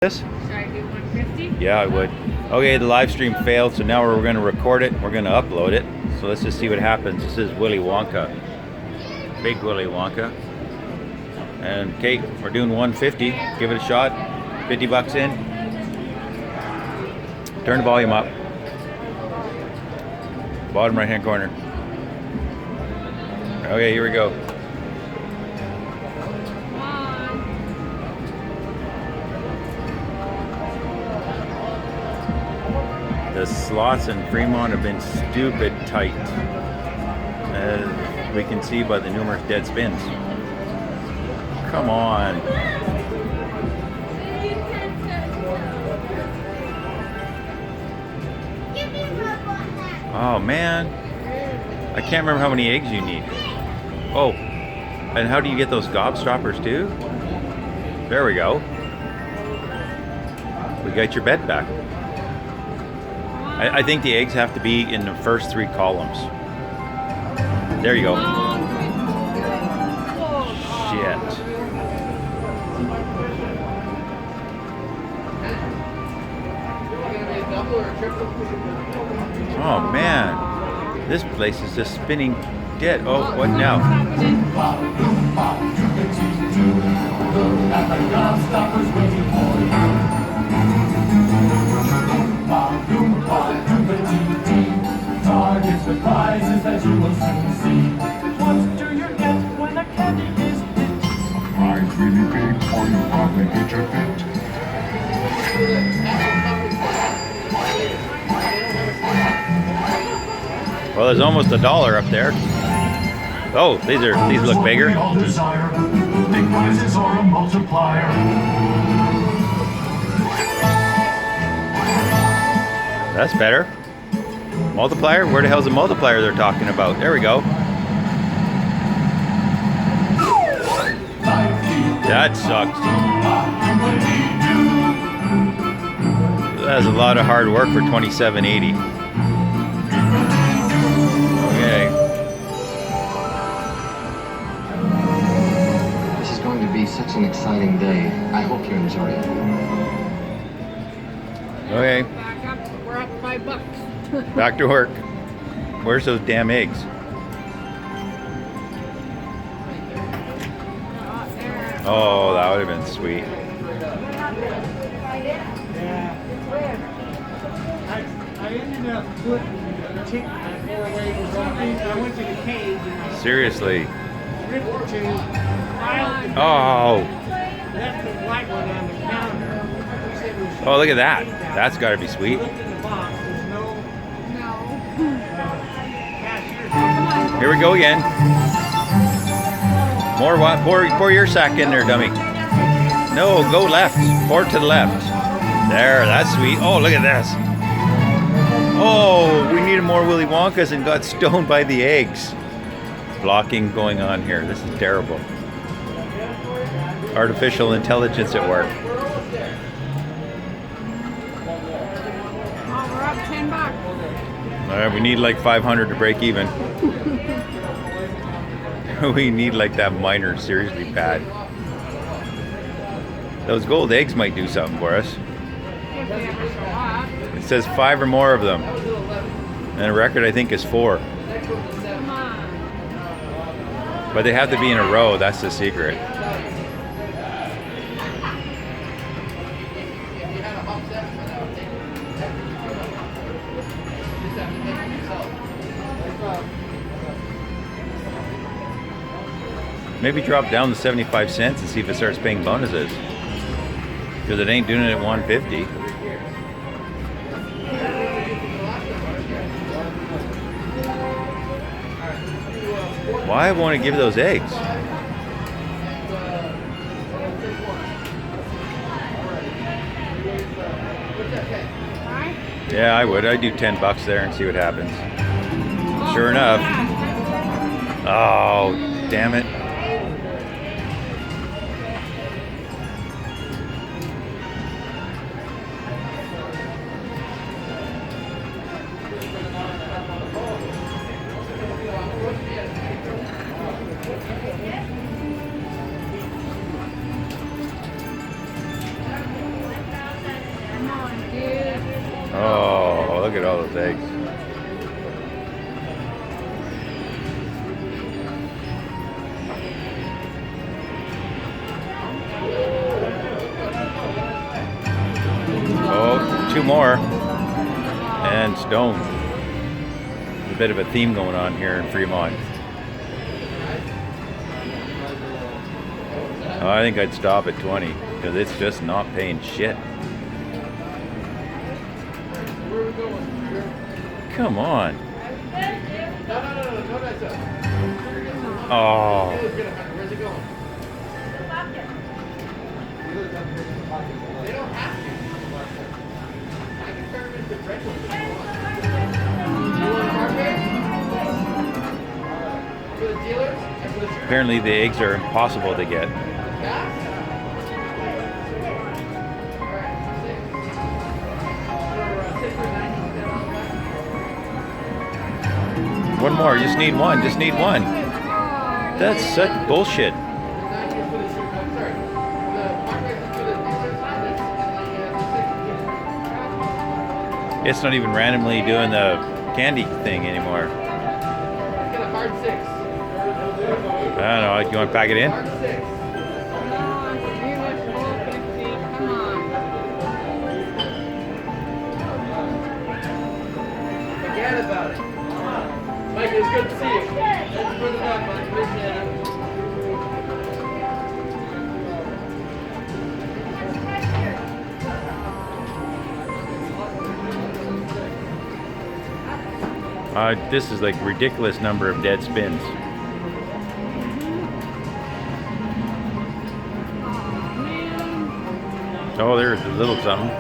This? Should I do 150? Yeah, I would. Okay, the live stream failed, so now we're going to record it. We're going to upload it. So let's just see what happens. This is Willy Wonka. Big Willy Wonka. And Kate, we're doing 150. Give it a shot. 50 bucks in. Turn the volume up. Bottom right hand corner. Okay, here we go. The slots in Fremont have been stupid tight, as we can see by the numerous dead spins. Come on. Oh man, I can't remember how many eggs you need. Oh, and how do you get those gobstoppers too? There we go. We got your bet back. I think the eggs have to be in the first 3 columns. There you go. Shit. Oh man, this place is just spinning dead. Oh, what now? Targets with prizes that you will soon see. What do you get when the candy is hit? A prize really big, or you probably hit your fit. Well, there's almost $1 up there. Oh, these look bigger. Big prizes or a multiplier. That's better. Multiplier? Where the hell's the multiplier they're talking about? There we go. That sucks. That's a lot of hard work for $27.80. Okay. This is going to be such an exciting day. I hope you enjoy it. Okay. Back up. We're up $5. Back to work. Where's those damn eggs? Oh, that would have been sweet. I ended up putting the chicken or something. I went to the cage and I Seriously. ripped the two, filed Oh. left the white one on the counter. He said it was Oh, look at that. That's got to be sweet. looked in the box. There's no cashier. Here we go again. More what? Pour your sack in there, dummy. No, go left. Pour to the left. There, that's sweet. Oh, look at this. Oh, we needed more Willy Wonkas and got stoned by the eggs. Blocking going on here. This is terrible. Artificial intelligence at work. Oh, we're up $10. All right, we need like 500 to break even. We need like that miner seriously bad. Those gold eggs might do something for us. If they ever show up. It says 5 or more of them. And the record I think is 4. Come on. But they have to be in a row, that's the secret. Maybe drop down to 75 cents and see if it starts paying bonuses. Because it ain't doing it at 150. Why won't it give those eggs? Right? Yeah, I would. I'd do 10 bucks there and see what happens. Sure enough. Oh, damn it. Come on, dude. Oh, look at all those eggs. Oh, two more. And stone. There's a bit of a theme going on here in Fremont. Oh, I think I'd stop at 20 because it's just not paying shit. Come on. Oh. Apparently the eggs are impossible to get. One more, just need one, just need one. That's such bullshit. It's not even randomly doing the candy thing anymore. I don't know, you want to pack it in? Come on, you just roll 50. Come on. Forget about it. Mike, it's good to see you. Thanks for the luck, Mike. Appreciate it. This is like ridiculous number of dead spins. Oh, there's a little something.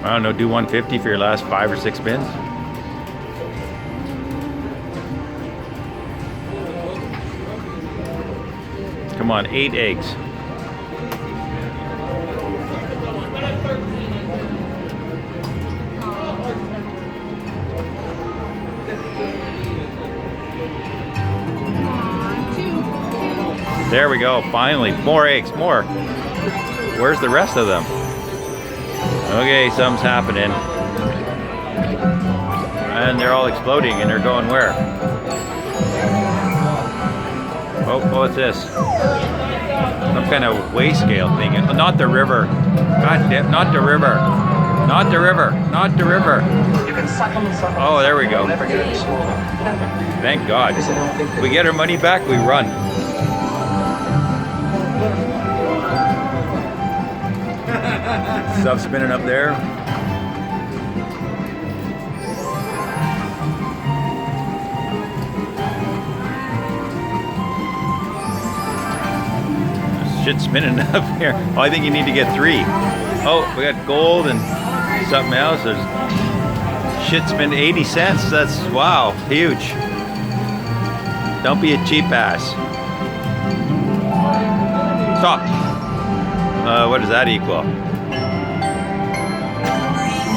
I don't know, do 150 for your last 5 or 6 spins. Come on, 8 eggs. There we go, finally. More eggs, more. Where's the rest of them? Okay, something's happening. And they're all exploding and they're going where? Oh, what's this? Some kind of weigh scale thing. Not the river. God damn, not the river. Not the river. Not the river. Oh, there we go. Thank God. We get our money back, we run. Stuff spinning up there. Shit's spinning up here. Oh, I think you need to get 3. Oh, we got gold and something else. There's shit spin 80 cents. That's, wow, huge. Don't be a cheap ass. Stop. What does that equal?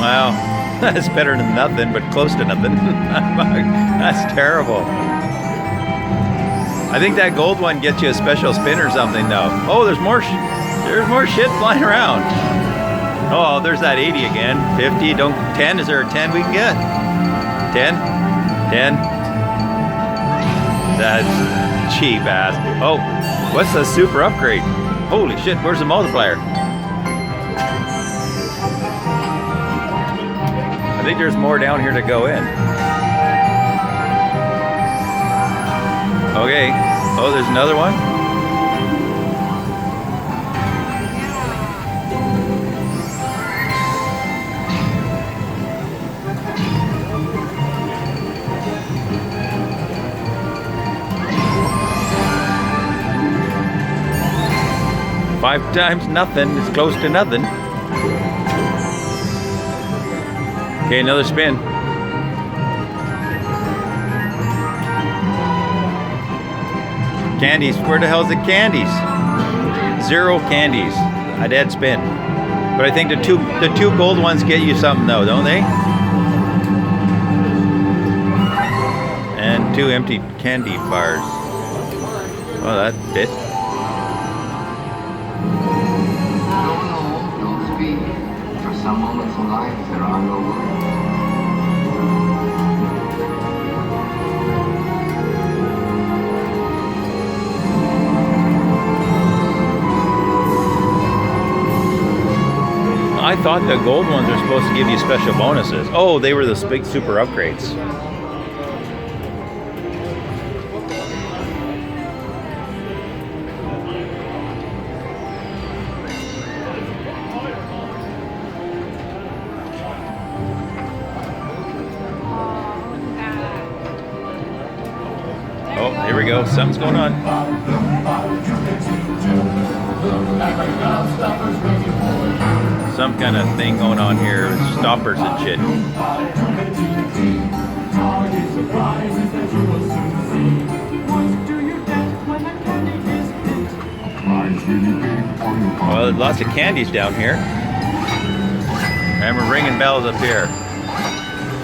Well, that's better than nothing, but close to nothing. That's terrible. I think that gold one gets you a special spin or something, though. Oh, there's more shit flying around. Oh, there's that 80 again. 50. Don't 10. Is there a 10 we can get? 10. 10. That's cheap ass. Oh, what's the super upgrade? Holy shit! Where's the multiplier? I think there's more down here to go in. Okay. Oh, there's another one. Five times nothing is close to nothing. Okay, another spin. Candies. Where the hell's the candies? 0 candies. I did spin. But I think the two gold ones get you something though, don't they? And 2 empty candy bars. Well, that bit. Don't speak. For some moments in life, there are no words. I thought the gold ones are supposed to give you special bonuses. Oh, they were the big super upgrades. Oh, here we go. Something's going on. Some kind of thing going on here with stoppers and shit. Well, lots of candies down here. And we're ringing bells up here.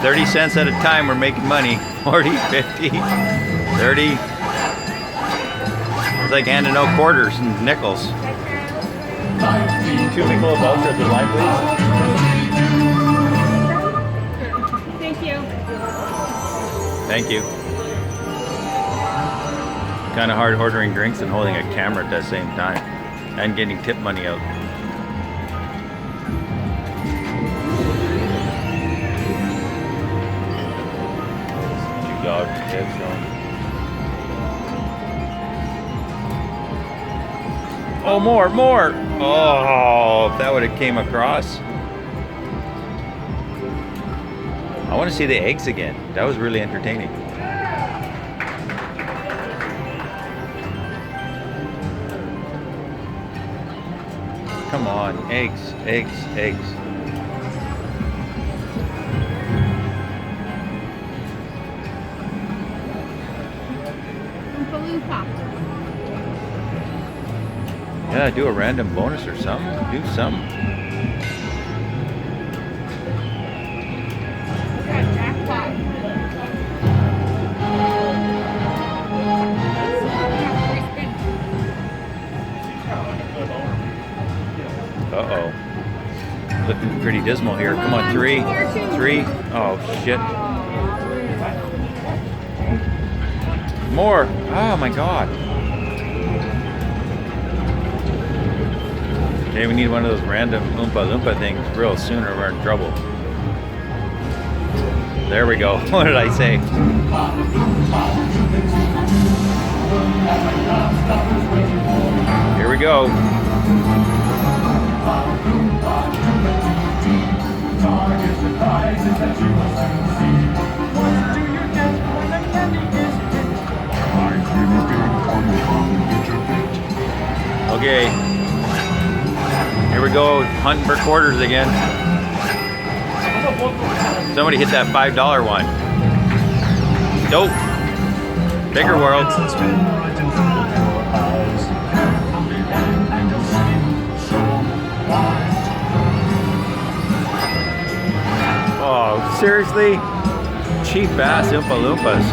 30 cents at a time, we're making money. 40, 50, 30. It's like handing out quarters and nickels. 2 Michelob Ultra at the line, please. Thank you. Thank you. Kind of hard ordering drinks and holding a camera at the same time. And getting tip money out. Dogs, heads going. Oh, more! Oh, if that would have came across. I want to see the eggs again. That was really entertaining. Come on, eggs. Yeah, do a random bonus or something. Do something. Uh-oh. Looking pretty dismal here. Come on, 3. Oh, shit. More. Oh, my God. Okay, we need one of those random Oompa Loompa things real soon or we're in trouble. There we go. What did I say? Here we go. Okay. Here we go, hunting for quarters again. Somebody hit that $5 one. Dope. Bigger world. Oh, seriously? Cheap ass Oompa Loompas.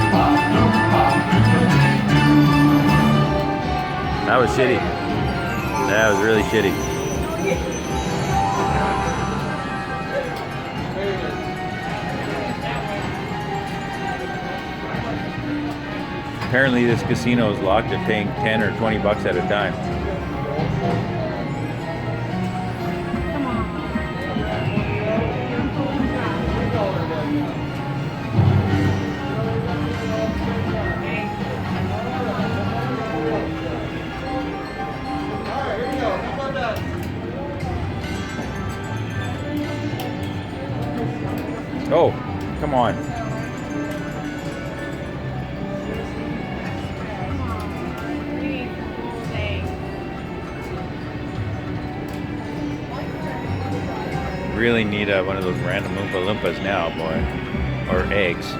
That was shitty. That was really shitty. Apparently this casino is locked at paying 10 or 20 bucks at a time. Oh, come on. Really need one of those random Oompa Loompas now, boy. Or eggs.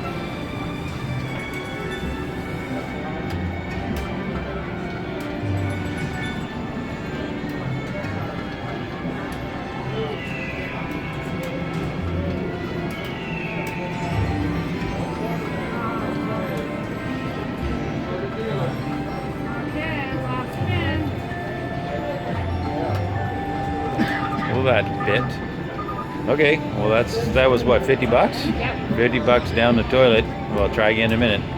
Well, that fit. Okay, well that was what, 50 bucks? Yep. 50 bucks down the toilet. Well, I'll try again in a minute.